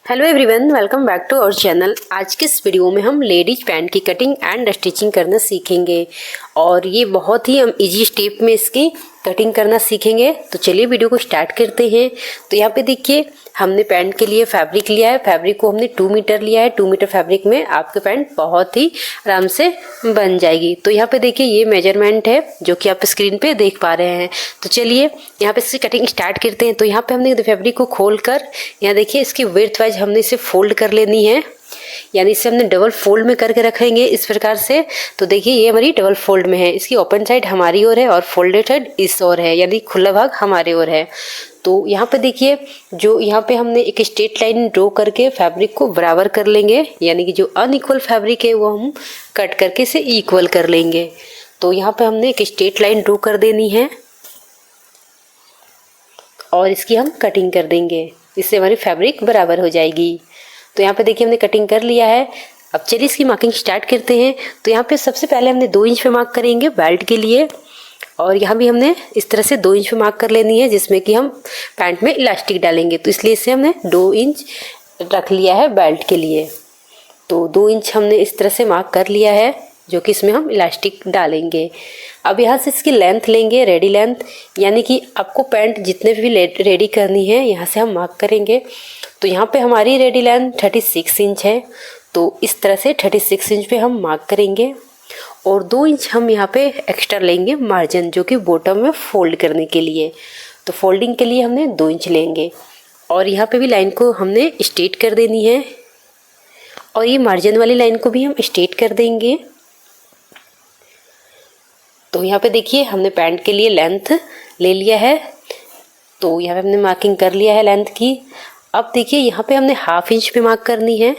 Hello everyone, welcome back to our channel. आज के इस वीडियो में हम लेडीज पैंट की कटिंग एंड स्टिचिंग करना सीखेंगे और ये बहुत ही हम इजी स्टेप में इसकी कटिंग करना सीखेंगे। तो चलिए वीडियो को स्टार्ट करते हैं। तो यहाँ पे देखिए हमने पैंट के लिए फैब्रिक लिया है। फैब्रिक को हमने 2 मीटर लिया है। 2 मीटर फैब्रिक में आपकी पैंट बहुत ही आराम से बन जाएगी। तो यहाँ पे देखिए ये मेजरमेंट है जो कि आप स्क्रीन पे देख पा रहे हैं। तो चलिए यहाँ पे इसकी कटिंग स्टार्ट करते हैं। तो यहाँ पे हमने फैब्रिक को खोल कर यहाँ देखिए इसकी विड्थ वाइज हमने इसे फोल्ड कर लेनी है, यानी इसे हमने डबल फोल्ड में करके रखेंगे इस प्रकार से। तो देखिए ये हमारी डबल फोल्ड में है। इसकी ओपन साइड हमारी ओर है और फोल्डेड साइड इस ओर है, यानी खुला भाग हमारे ओर है। तो यहाँ पे देखिए जो यहाँ पे हमने एक स्ट्रेट लाइन ड्रॉ करके फैब्रिक को बराबर कर लेंगे, यानी कि जो अनइक्वल फैब्रिक है वो हम कट करके इसे इक्वल कर लेंगे। तो यहाँ पे हमने एक स्ट्रेट लाइन ड्रॉ कर देनी है और इसकी हम कटिंग कर देंगे, इससे हमारी फैब्रिक बराबर हो जाएगी। तो यहाँ पे देखिए हमने कटिंग कर लिया है। अब चलिए इसकी मार्किंग स्टार्ट करते हैं। तो यहाँ पे सबसे पहले हमने 2 इंच पे मार्क करेंगे बेल्ट के लिए, और यहाँ भी हमने इस तरह से 2 इंच पे मार्क कर लेनी है, जिसमें कि हम पैंट में इलास्टिक डालेंगे। तो इसलिए इसे हमने 2 इंच रख लिया है बेल्ट के लिए। तो 2 इंच हमने इस तरह से मार्क कर लिया है, जो कि इसमें हम इलास्टिक डालेंगे। अब यहाँ से इसकी लेंथ लेंगे, रेडी लेंथ, यानी कि आपको पैंट जितने भी रेडी करनी है यहाँ से हम मार्क करेंगे। तो यहाँ पे हमारी रेडी लेंथ 36 इंच है। तो इस तरह से 36 इंच पे हम मार्क करेंगे और 2 इंच हम यहाँ पे एक्स्ट्रा लेंगे मार्जिन, जो कि बॉटम में फोल्ड करने के लिए। तो फोल्डिंग के लिए हमने 2 इंच लेंगे और यहाँ पे भी लाइन को हमने स्ट्रेट कर देनी है और ये मार्जिन वाली लाइन को भी हम स्ट्रेट कर देंगे। तो यहाँ पे देखिए हमने पैंट के लिए लेंथ ले लिया है। तो यहाँ पे हमने मार्किंग कर लिया है लेंथ की। अब देखिए यहाँ पे हमने 1/2 इंच पे मार्क करनी है।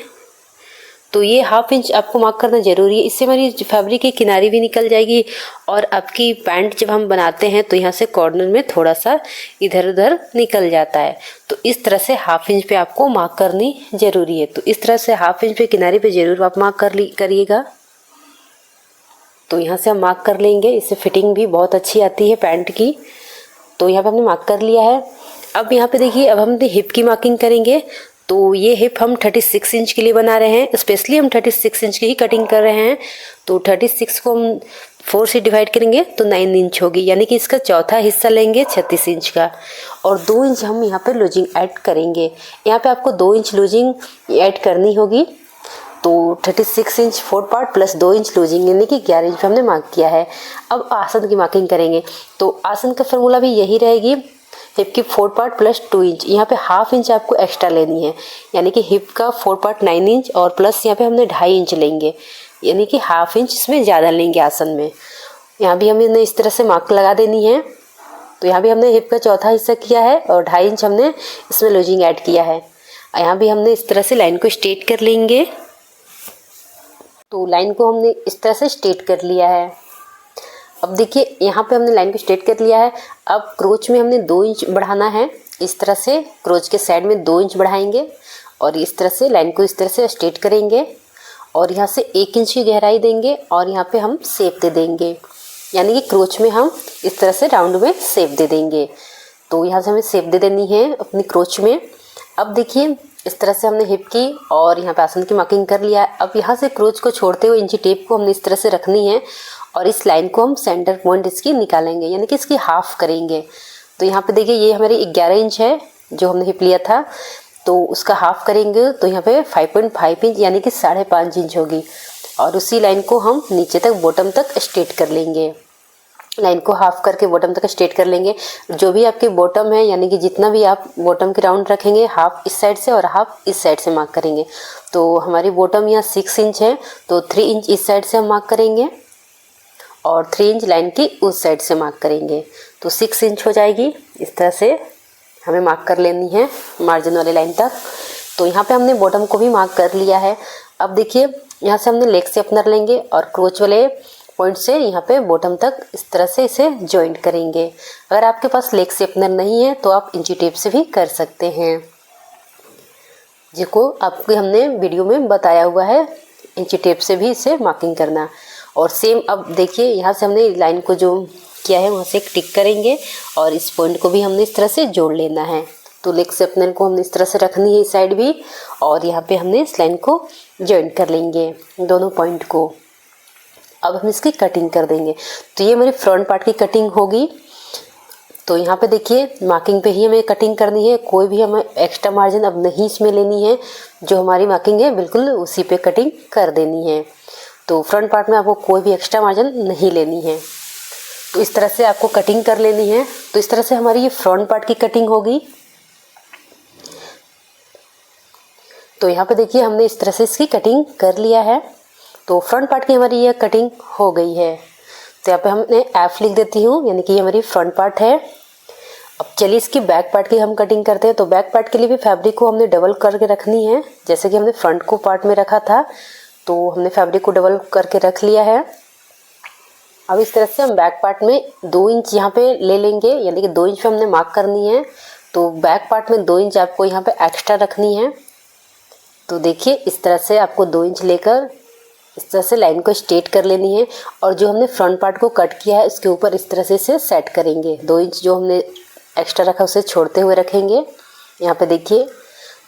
तो ये 1/2 इंच आपको मार्क करना ज़रूरी है, इससे हमारी फैब्रिक की किनारी भी निकल जाएगी और आपकी पैंट जब हम बनाते हैं तो यहाँ से कॉर्नर में थोड़ा सा इधर उधर निकल जाता है। तो इस तरह से 1/2 इंच पे आपको मार्क करनी ज़रूरी है। तो इस तरह से 1/2 इंच पे किनारी पे ज़रूर आप मार्क करिएगा। तो यहाँ से हम मार्क कर लेंगे, इससे फिटिंग भी बहुत अच्छी आती है पैंट की। तो यहाँ पे हमने मार्क कर लिया है। अब यहाँ पे देखिए अब हम हिप की मार्किंग करेंगे। तो ये हिप हम 36 इंच के लिए बना रहे हैं, स्पेशली हम 36 इंच की ही कटिंग कर रहे हैं। तो 36 को हम 4 से डिवाइड करेंगे तो 9 इंच होगी, यानी कि इसका चौथा हिस्सा लेंगे 36 इंच का, और 2 इंच हम यहाँ पे लूजिंग ऐड करेंगे। यहाँ पे आपको 2 इंच लूजिंग ऐड करनी होगी। तो 36 inch 4 part plus 2 inch losing, यानी कि 11 इंच पे हमने मार्क किया है। अब आसन की मार्किंग करेंगे। तो आसन का फॉर्मूला भी यही रहेगी, हिप की 4 पार्ट प्लस 2 इंच। यहाँ पे 1/2 इंच आपको एक्स्ट्रा लेनी है, यानी कि हिप का 4 पार्ट 9 इंच और प्लस यहाँ पे हमने 2.5 इंच लेंगे, यानी कि 1/2 इंच इसमें ज़्यादा लेंगे आसन में। यहाँ भी हमने इस तरह से मार्क लगा देनी है। तो यहाँ भी हमने हिप का चौथा हिस्सा किया है और 2.5 इंच हमने इसमें लूजिंग ऐड किया है। यहाँ भी हमने इस तरह से लाइन को स्ट्रेट कर लेंगे। तो लाइन को हमने इस तरह से स्ट्रेट कर लिया है। अब देखिए यहाँ पे हमने लाइन को स्ट्रेट कर लिया है। अब क्रोच में हमने 2 इंच बढ़ाना है। इस तरह से क्रोच के साइड में 2 इंच बढ़ाएंगे और इस तरह से लाइन को इस तरह से स्ट्रेट करेंगे और यहाँ से 1 इंच की गहराई देंगे और यहाँ पे हम शेप दे देंगे, यानी कि क्रोच में हम इस तरह से राउंड में शेप दे देंगे। तो यहाँ से हमें शेप दे देनी है अपनी क्रोच में। अब देखिए इस तरह से हमने हिप की और यहाँ पे आसन की मार्किंग कर लिया है। अब यहाँ से क्रोच को छोड़ते हुए इंची टेप को हमने इस तरह से रखनी है और इस लाइन को हम सेंटर पॉइंट इसकी निकालेंगे, यानी कि इसकी हाफ करेंगे। तो यहाँ पे देखिए ये हमारी 11 इंच है जो हमने हिप लिया था, तो उसका हाफ करेंगे तो यहाँ पे 5.5 इंच, यानी कि 5.5 इंच होगी। और उसी लाइन को हम नीचे तक बॉटम तक स्ट्रेट कर लेंगे। लाइन को हाफ करके बॉटम तक स्ट्रेट कर लेंगे। जो भी आपकी बॉटम है, यानी कि जितना भी आप बॉटम के राउंड रखेंगे, हाफ इस साइड से और हाफ इस साइड से मार्क करेंगे। तो हमारी बॉटम यहाँ 6 इंच है, तो 3 इंच इस साइड से हम मार्क करेंगे और 3 इंच लाइन की उस साइड से मार्क करेंगे। तो 6 इंच हो जाएगी। इस तरह से हमें मार्क कर लेनी है मार्जिन वाली लाइन तक। तो यहाँ पे हमने बॉटम को भी मार्क कर लिया है। अब देखिए यहाँ से हमने लेग से अपनर लेंगे और क्रोच वाले पॉइंट से यहाँ पे बॉटम तक इस तरह से इसे जॉइंट करेंगे। अगर आपके पास लेग से अपनर नहीं है तो आप इंची टेप से भी कर सकते हैं, जिसको आपको हमने वीडियो में बताया हुआ है। इंची टेप से भी इसे मार्किंग करना। और सेम अब देखिए यहाँ से हमने लाइन को जो किया है वहाँ से एक टिक करेंगे और इस पॉइंट को भी हमने इस तरह से जोड़ लेना है। तो लेग से अपने को हमने इस तरह से रखनी है इस साइड भी, और यहाँ पे हमने इस लाइन को जॉइंट कर लेंगे दोनों पॉइंट को। अब हम इसकी कटिंग कर देंगे। तो ये मेरी फ्रंट पार्ट की कटिंग होगी। तो यहाँ पे देखिए मार्किंग पे ही हमें कटिंग करनी है, कोई भी हमें एक्स्ट्रा मार्जिन अब नहीं इसमें लेनी है। जो हमारी मार्किंग है बिल्कुल उसी पे कटिंग कर देनी है। तो फ्रंट पार्ट में आपको कोई भी एक्स्ट्रा मार्जिन नहीं लेनी है। तो इस तरह से आपको कटिंग कर लेनी है। तो इस तरह से हमारी ये फ्रंट पार्ट की कटिंग होगी। तो यहाँ पे देखिए हमने इस तरह से इसकी कटिंग कर लिया है। तो फ्रंट पार्ट की हमारी ये कटिंग हो गई है। तो यहाँ पे हमने एफ लिख देती हूँ, यानी कि ये हमारी फ्रंट पार्ट है। अब चलिए इसकी बैक पार्ट की हम कटिंग करते हैं। तो बैक पार्ट के लिए भी फैब्रिक को हमने डबल करके रखनी है, जैसे कि हमने फ्रंट को पार्ट में रखा था। तो हमने फैब्रिक को डबल करके रख लिया है। अब इस तरह से हम बैक पार्ट में 2 इंच यहाँ पे ले लेंगे, यानी कि 2 इंच पे हमने मार्क करनी है। तो बैक पार्ट में 2 इंच आपको यहाँ पे एक्स्ट्रा रखनी है। तो देखिए इस तरह से आपको 2 इंच लेकर इस तरह से लाइन को स्ट्रेट कर लेनी है। और जो हमने फ्रंट पार्ट को कट किया है उसके ऊपर इस तरह से इसे सेट करेंगे। 2 इंच जो हमने एक्स्ट्रा रखा उसे छोड़ते हुए रखेंगे। यहाँ पे देखिए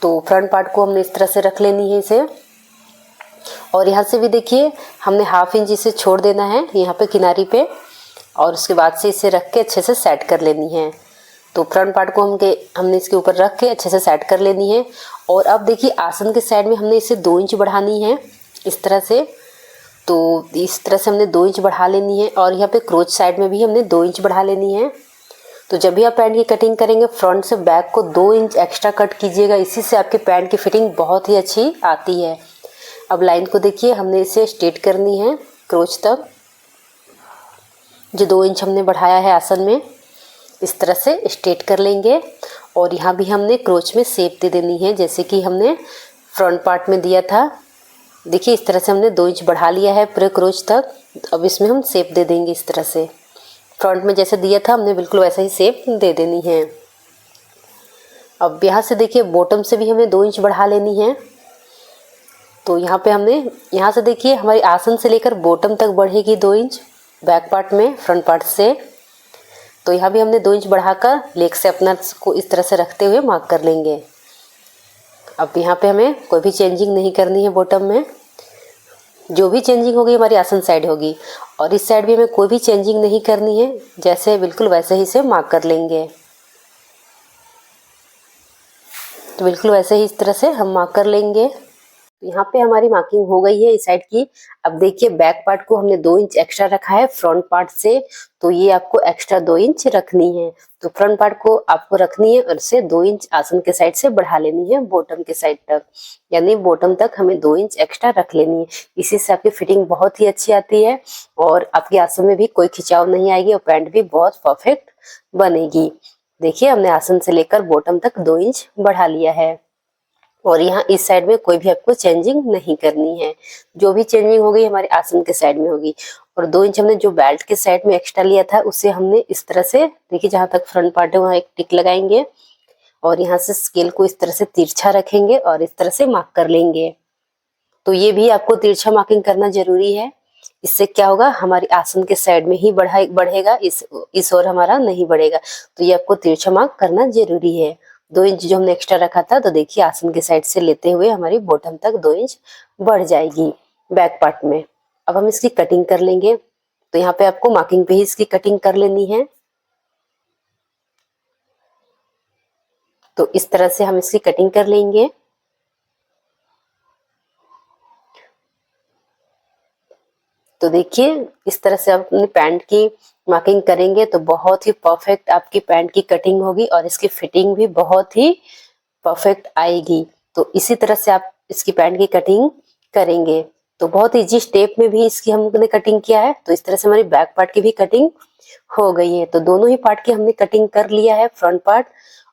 तो फ्रंट पार्ट को हमने इस तरह से रख लेनी है इसे। और यहाँ से भी देखिए हमने ½ इंच इसे छोड़ देना है यहाँ पे किनारी पे, और उसके बाद से इसे रख के अच्छे से सेट कर लेनी है। तो फ्रंट पार्ट को हमने इसके ऊपर रख के अच्छे से सेट कर लेनी है। और अब देखिए आसन के साइड में हमने इसे 2 इंच बढ़ानी है इस तरह से। तो इस तरह से हमने 2 इंच बढ़ा लेनी है। और यहाँ पे क्रोच साइड में भी हमने 2 इंच बढ़ा लेनी है। तो जब भी आप पैंट की कटिंग करेंगे फ्रंट से बैक को 2 इंच एक्स्ट्रा कट कीजिएगा, इसी से आपके पैंट की फिटिंग बहुत ही अच्छी आती है। अब लाइन को देखिए हमने इसे स्ट्रेट करनी है क्रोच तक, जो 2 इंच हमने बढ़ाया है आसन में, इस तरह से स्ट्रेट कर लेंगे। और यहाँ भी हमने क्रोच में शेप दे देनी है, जैसे कि हमने फ्रंट पार्ट में दिया था। देखिए इस तरह से हमने 2 इंच बढ़ा लिया है पूरे क्रोच तक। अब इसमें हम शेप दे देंगे इस तरह से, फ्रंट में जैसे दिया था हमने बिल्कुल वैसा ही शेप दे देनी है। अब यहाँ से देखिए बॉटम से भी हमें 2 इंच बढ़ा लेनी है। तो यहाँ पे हमने यहाँ से देखिए हमारी आसन से लेकर बॉटम तक बढ़ेगी 2 इंच बैक पार्ट में फ्रंट पार्ट से। तो यहाँ भी हमने 2 इंच बढ़ाकर लेग से अपना को इस तरह से रखते हुए मार्क कर लेंगे। अब यहाँ पे हमें कोई भी चेंजिंग नहीं करनी है बॉटम में। जो भी चेंजिंग होगी हमारी आसन साइड होगी, और इस साइड भी हमें कोई भी चेंजिंग नहीं करनी है, जैसे बिल्कुल वैसे ही से मार्क कर लेंगे। तो बिल्कुल वैसे ही इस तरह से हम मार्क कर लेंगे। यहाँ पे हमारी मार्किंग हो गई है इस साइड की। अब देखिए बैक पार्ट को हमने 2 इंच एक्स्ट्रा रखा है फ्रंट पार्ट से, तो ये आपको एक्स्ट्रा 2 इंच रखनी है। तो फ्रंट पार्ट को आपको रखनी है और इसे 2 इंच आसन के साइड से बढ़ा लेनी है बॉटम के साइड तक, यानी बॉटम तक हमें 2 इंच एक्स्ट्रा रख लेनी है। इसी से आपकी फिटिंग बहुत ही अच्छी आती है और आपके आसन में भी कोई खिंचाव नहीं आएगी और पैंट भी बहुत परफेक्ट बनेगी। देखिए हमने आसन से लेकर बॉटम तक 2 इंच बढ़ा लिया है। और यहाँ इस साइड में कोई भी आपको चेंजिंग नहीं करनी है। जो भी चेंजिंग होगी हमारे आसन के साइड में होगी। और 2 इंच हमने जो बेल्ट के साइड में एक्स्ट्रा लिया था उसे हमने इस तरह से देखिए जहां तक फ्रंट पार्ट है वहां एक टिक लगाएंगे और यहाँ से स्केल को इस तरह से तिरछा रखेंगे और इस तरह से मार्क कर लेंगे। तो ये भी आपको तिरछा मार्किंग करना जरूरी है। इससे क्या होगा हमारी आसन के साइड में ही बढ़ेगा, इस ओर हमारा नहीं बढ़ेगा। तो ये आपको तिरछा मार्क करना जरूरी है। 2 इंच जो हमने एक्स्ट्रा रखा था, तो देखिए आसन के साइड से लेते हुए हमारी बॉटम तक 2 इंच बढ़ जाएगी बैक पार्ट में। अब हम इसकी कटिंग कर लेंगे। तो यहाँ पे आपको मार्किंग पे ही इसकी कटिंग कर लेनी है। तो इस तरह से हम इसकी कटिंग कर लेंगे। तो देखिए इस तरह से आप अपने पैंट की मार्किंग करेंगे तो बहुत ही परफेक्ट आपकी पैंट की कटिंग होगी और इसकी फिटिंग भी बहुत ही परफेक्ट आएगी। तो इसी तरह से आप इसकी पैंट की कटिंग करेंगे। तो बहुत इजी स्टेप में भी इसकी हमने कटिंग किया है। तो इस तरह से हमारी बैक पार्ट की भी कटिंग हो गई है। तो दोनों ही पार्ट की हमने कटिंग कर लिया है, फ्रंट पार्ट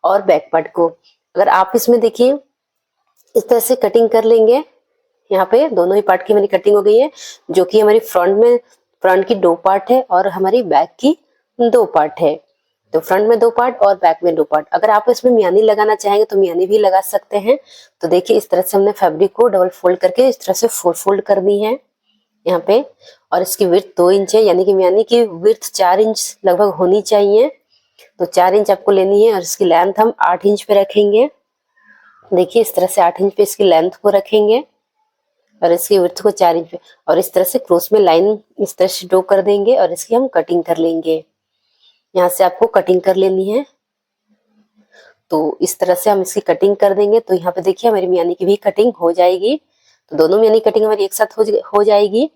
और बैक पार्ट को। अगर आप इसमें देखिए इस तरह से कटिंग कर लेंगे, यहाँ पे दोनों ही पार्ट की हमारी कटिंग हो गई है, जो कि हमारी फ्रंट की 2 पार्ट है और हमारी बैक की 2 पार्ट है। तो फ्रंट में 2 पार्ट और बैक में 2 पार्ट। अगर आप इसमें मियानी लगाना चाहेंगे तो मियानी भी लगा सकते हैं। तो देखिए इस तरह से हमने फैब्रिक को डबल फोल्ड करके इस तरह से फोल्ड करनी है यहाँ पे। और इसकी विड्थ 2 इंच है, यानी कि मियानी की विड्थ 4 इंच लगभग होनी चाहिए। तो 4 इंच आपको लेनी है और इसकी लेंथ हम 8 इंच पे रखेंगे। देखिए इस तरह से 8 इंच पे इसकी लेंथ को रखेंगे और इसकी विड्थ को 4 इंच पे, और इस तरह से क्रॉस में लाइन इस तरह से ड्रॉ कर देंगे और इसकी हम कटिंग कर लेंगे। यहाँ से आपको कटिंग कर लेनी है। तो इस तरह से हम इसकी कटिंग कर देंगे। तो यहाँ पे देखिए हमारी मियानी की भी कटिंग हो जाएगी। तो दोनों मियानी कटिंग हमारी एक साथ हो जाएगी।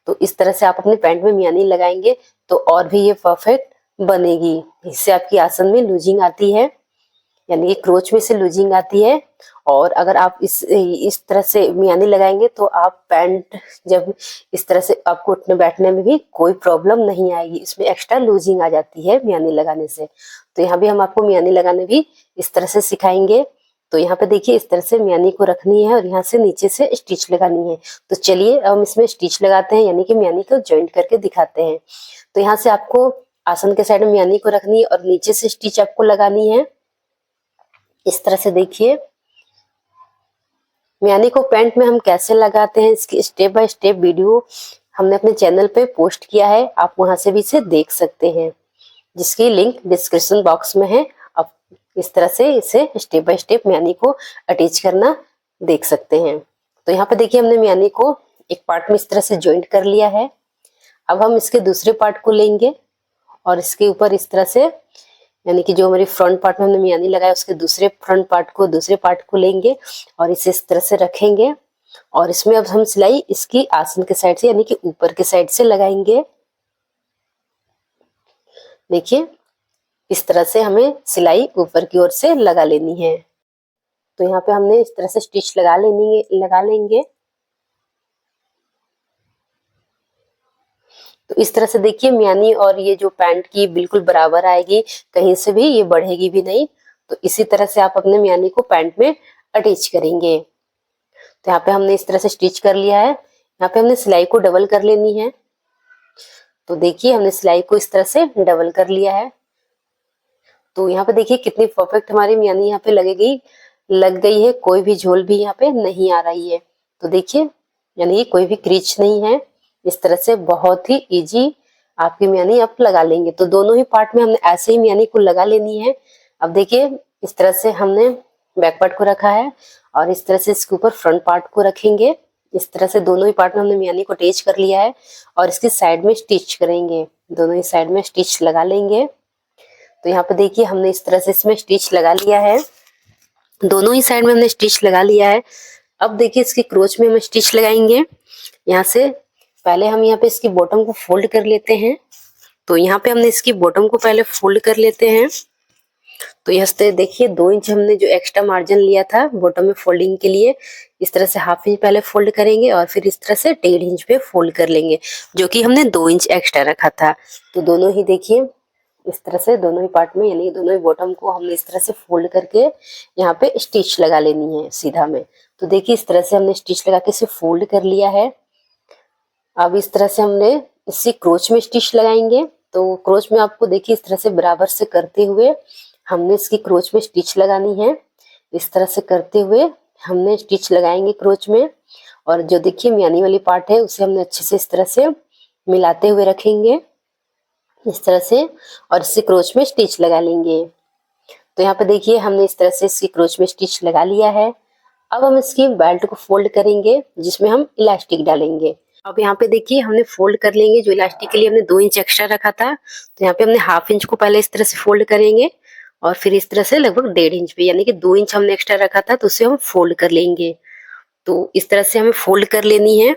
तो इस तरह से आप अपने पैंट में मियानी लगाएंगे तो और भी ये परफेक्ट बनेगी। इससे आपकी आसन में लूजिंग आती है, यानी कि क्रोच में से लूजिंग आती है। और अगर आप इस तरह से मियानी लगाएंगे तो आप पैंट जब इस तरह से आपको उठने बैठने में भी कोई प्रॉब्लम नहीं आएगी। इसमें एक्स्ट्रा लूजिंग आ जाती है मियानी लगाने से। तो यहाँ भी हम आपको मियानी लगाने भी इस तरह से सिखाएंगे। तो यहाँ पे देखिए इस तरह से मियानी को रखनी है और यहाँ से नीचे से स्टिच लगानी है। तो चलिए हम इसमें स्टिच लगाते हैं, यानी कि मियानी को जॉइंट करके दिखाते हैं। तो यहाँ से आपको आसन के साइड में मियानी को रखनी है और नीचे से स्टिच आपको लगानी है। इस तरह से देखिए मियानी को पैंट में हम कैसे लगाते हैं, इसकी स्टेप बाय स्टेप वीडियो हमने अपने चैनल पे पोस्ट किया है। आप वहां से भी इसे देख सकते हैं, जिसकी लिंक डिस्क्रिप्शन बॉक्स में है। आप इस तरह से इसे स्टेप बाय स्टेप मियानी को अटैच करना देख सकते हैं। तो यहाँ पे देखिए हमने मियानी को एक पार्ट में इस तरह से जॉइंट कर लिया है। अब हम इसके दूसरे पार्ट को लेंगे और इसके ऊपर इस तरह से, यानी कि जो हमारी फ्रंट पार्ट में हमने मियानी लगाया उसके दूसरे पार्ट को लेंगे और इसे इस तरह से रखेंगे। और इसमें अब हम सिलाई इसकी आसन के साइड से, यानी कि ऊपर के साइड से लगाएंगे। देखिए इस तरह से हमें सिलाई ऊपर की ओर से लगा लेनी है। तो यहाँ पे हमने इस तरह से स्टिच लगा लेंगे। तो इस तरह से देखिए मियानी और ये जो पैंट की बिल्कुल बराबर आएगी, कहीं से भी ये बढ़ेगी भी नहीं। तो इसी तरह से आप अपने मियानी को पैंट में अटैच करेंगे। तो यहाँ पे हमने इस तरह से स्टिच कर लिया है। यहाँ पे हमने सिलाई को डबल कर लेनी है। तो देखिए हमने सिलाई को इस तरह से डबल कर लिया है। तो यहाँ पे देखिए कितनी परफेक्ट हमारी मियानी यहाँ पे लग गई है। कोई भी झोल भी यहाँ पे नहीं आ रही है। तो देखिए यानी कि कोई भी क्रीच नहीं है। इस तरह से बहुत ही इजी आपकी मियानी आप लगा लेंगे। तो दोनों ही पार्ट में हमने ऐसे ही मियानी को लगा लेनी है। अब देखिए इस तरह से हमने बैक पार्ट को रखा है और इस तरह से इसके ऊपर फ्रंट पार्ट को रखेंगे। इस तरह से दोनों ही पार्ट में हमने मियानी को अटैच कर लिया है और इसकी साइड में स्टिच करेंगे। दोनों ही साइड में स्टिच लगा लेंगे। तो यहाँ पे देखिए हमने इस तरह से इसमें स्टिच लगा लिया है। दोनों ही साइड में हमने स्टिच लगा लिया है। अब देखिए इसकी क्रोच में हम स्टिच लगाएंगे। यहाँ से पहले हम यहाँ पे इसकी बॉटम को फोल्ड कर लेते हैं। तो यहाँ पे हमने इसकी बॉटम को पहले फोल्ड कर लेते हैं। तो यहाँ से देखिए 2 इंच हमने जो एक्स्ट्रा मार्जिन लिया था बॉटम में फोल्डिंग के लिए, इस तरह से हाफ इंच पहले फोल्ड करेंगे और फिर इस तरह से 1.5 इंच पे फोल्ड कर लेंगे, जो कि हमने 2 इंच एक्स्ट्रा रखा था। तो दोनों ही देखिए इस तरह से दोनों ही पार्ट में, यानी दोनों ही बॉटम को हमने इस तरह से फोल्ड करके यहाँ पे स्टिच लगा लेनी है सीधा में। तो देखिए इस तरह से हमने स्टिच लगा के इसे फोल्ड कर लिया है। अब इस तरह से हमने इसी क्रोच में स्टिच लगाएंगे। तो क्रोच में आपको देखिए इस तरह से बराबर से करते हुए हमने इसकी क्रोच में स्टिच लगानी है। इस तरह से करते हुए हमने स्टिच लगाएंगे क्रोच में। और जो देखिए मियानी वाली पार्ट है उसे हमने अच्छे से इस तरह से मिलाते हुए रखेंगे इस तरह से, और इससे क्रोच में स्टिच लगा लेंगे। तो यहाँ पे देखिए हमने इस तरह से इसकी क्रोच में स्टिच लगा लिया है। अब हम इसकी बेल्ट को फोल्ड करेंगे जिसमें हम इलास्टिक डालेंगे। अब यहाँ पे देखिए हमने फोल्ड कर लेंगे। जो इलास्टिक के लिए हमने 2 इंच एक्स्ट्रा रखा था, तो यहाँ पे हमने हाफ इंच को पहले इस तरह से फोल्ड करेंगे और फिर इस तरह से लगभग 1.5 इंच पे, यानी कि 2 इंच हमने एक्स्ट्रा रखा था, तो उसे हम फोल्ड कर लेंगे। तो इस तरह से हमें फोल्ड कर लेनी है।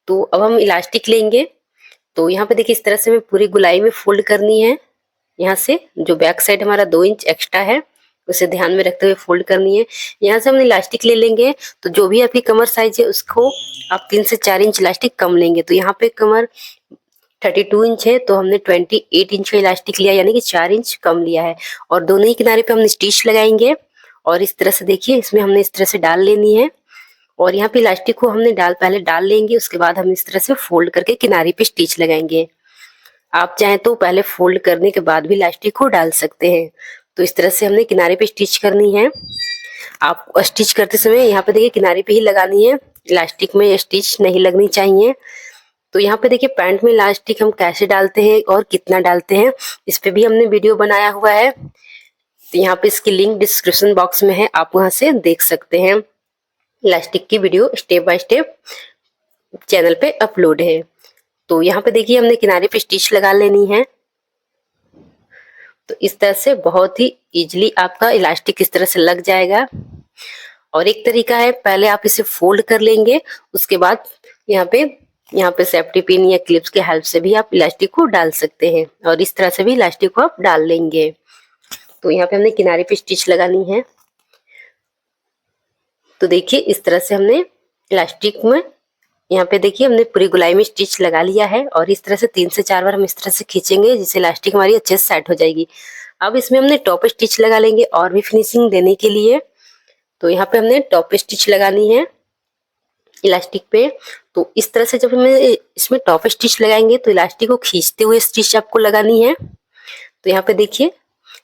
तो अब हम इलास्टिक लेंगे। तो यहाँ पे देखिए इस तरह से हमें पूरी गुलाई में फोल्ड करनी है। यहाँ से जो बैक साइड हमारा 2 इंच एक्स्ट्रा है उसे ध्यान में रखते हुए फोल्ड करनी है। यहाँ से हम इलास्टिक ले लेंगे। तो जो भी आपकी कमर साइज है उसको आप 3 से 4 इंच इलास्टिक कम लेंगे। तो यहाँ पे कमर 32 इंच है, तो हमने 28 इंच का इलास्टिक लिया, यानी कि 4 इंच कम लिया है। और दोनों ही किनारे पे हमने स्टिच लगाएंगे और इस तरह से देखिए इसमें हमने इस तरह से डाल लेनी है। और यहाँ पे इलास्टिक को हमने पहले डाल लेंगे, उसके बाद हम इस तरह से फोल्ड करके किनारे पे स्टिच लगाएंगे। आप चाहें तो पहले फोल्ड करने के बाद भी इलास्टिक को डाल सकते हैं। तो इस तरह से हमने किनारे पे स्टिच करनी है। आप स्टिच करते समय यहाँ पे देखिए किनारे पे ही लगानी है, इलास्टिक में स्टिच नहीं लगनी चाहिए। तो यहाँ पे देखिए पैंट में इलास्टिक हम कैसे डालते हैं और कितना डालते हैं, इस पे भी हमने वीडियो बनाया हुआ है। तो यहाँ पे इसकी लिंक डिस्क्रिप्शन बॉक्स में है, आप वहां से देख सकते हैं। इलास्टिक की video step by step channel पे अपलोड है। तो यहाँ पे देखिए हमने किनारे पे स्टिच लगा लेनी है। तो इस तरह से बहुत ही इजीली आपका इलास्टिक इस तरह से लग जाएगा। और एक तरीका है, पहले आप इसे फोल्ड कर लेंगे, उसके बाद यहाँ पे सेफ्टी पिन या क्लिप्स के हेल्प से भी आप इलास्टिक को डाल सकते हैं और इस तरह से भी इलास्टिक को आप डाल लेंगे। तो यहाँ पे हमने किनारे पे स्टिच लगानी है। तो देखिए इस तरह से हमने इलास्टिक में यहाँ पे देखिए हमने पूरी गोलाई में स्टिच लगा लिया है और इस तरह से 3 से 4 बार हम इस तरह से खींचेंगे जिससे इलास्टिक हमारी अच्छे से सेट हो जाएगी। अब इसमें हमने टॉप स्टिच लगा लेंगे और भी फिनिशिंग देने के लिए। तो यहाँ पे हमने टॉप स्टिच लगानी है इलास्टिक पे। तो इस तरह से जब हमें इसमें टॉप स्टिच लगाएंगे तो इलास्टिक को खींचते हुए स्टिच आपको लगानी है। तो यहाँ पे देखिए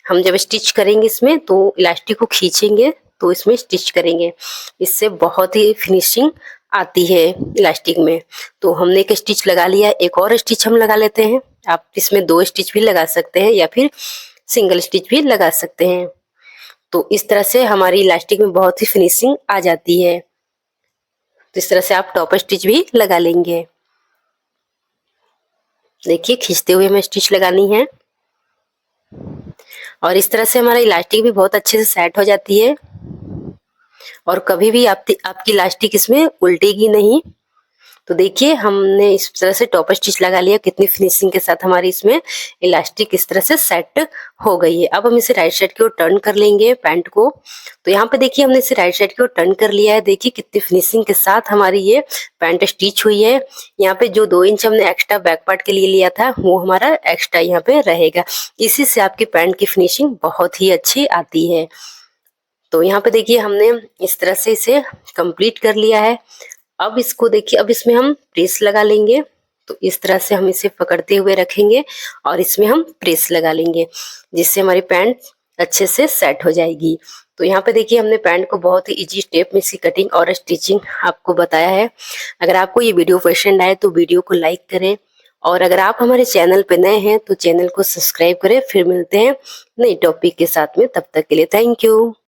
हम जब स्टिच करेंगे इसमें तो इलास्टिक को खींचेंगे तो इसमें स्टिच करेंगे, इससे बहुत ही फिनिशिंग आती है इलास्टिक में। तो हमने एक स्टिच लगा लिया, एक और स्टिच हम लगा लेते हैं। आप इसमें 2 स्टिच भी लगा सकते हैं या फिर सिंगल स्टिच भी लगा सकते हैं। तो इस तरह से हमारी इलास्टिक में बहुत ही फिनिशिंग आ जाती है। तो इस तरह से आप टॉप स्टिच भी लगा लेंगे। देखिए खींचते हुए हमें स्टिच लगानी है और इस तरह से हमारा इलास्टिक भी बहुत अच्छे से सेट हो जाती है और कभी भी आपकी इलास्टिक इसमें उल्टेगी नहीं। तो देखिए हमने इस तरह से टॉप स्टिच लगा लिया, कितनी फिनिशिंग के साथ हमारी इसमें इलास्टिक इस तरह से सेट हो गई है। अब हम इसे राइट साइड की ओर टर्न कर लेंगे पैंट को। तो यहाँ पे देखिए हमने इसे राइट साइड की ओर टर्न कर लिया है। देखिए कितनी फिनिशिंग के साथ हमारी ये पैंट स्टिच हुई है। यहाँ पे जो 2 इंच हमने एक्स्ट्रा बैक पार्ट के लिए लिया था वो हमारा एक्स्ट्रा यहाँ पे रहेगा। इसी से आपकी पैंट की फिनिशिंग बहुत ही अच्छी आती है। तो यहाँ पे देखिए हमने इस तरह से इसे कंप्लीट कर लिया है। अब इसको देखिए, अब इसमें हम प्रेस लगा लेंगे। तो इस तरह से हम इसे पकड़ते हुए रखेंगे और इसमें हम प्रेस लगा लेंगे जिससे हमारी पैंट अच्छे से सेट हो जाएगी। तो यहाँ पे देखिए हमने पैंट को बहुत ही इजी स्टेप में इसकी कटिंग और स्टिचिंग आपको बताया है। अगर आपको ये वीडियो पसंद आए तो वीडियो को लाइक करें और अगर आप हमारे चैनल पे नए हैं तो चैनल को सब्सक्राइब करें। फिर मिलते हैं नई टॉपिक के साथ में, तब तक के लिए थैंक यू।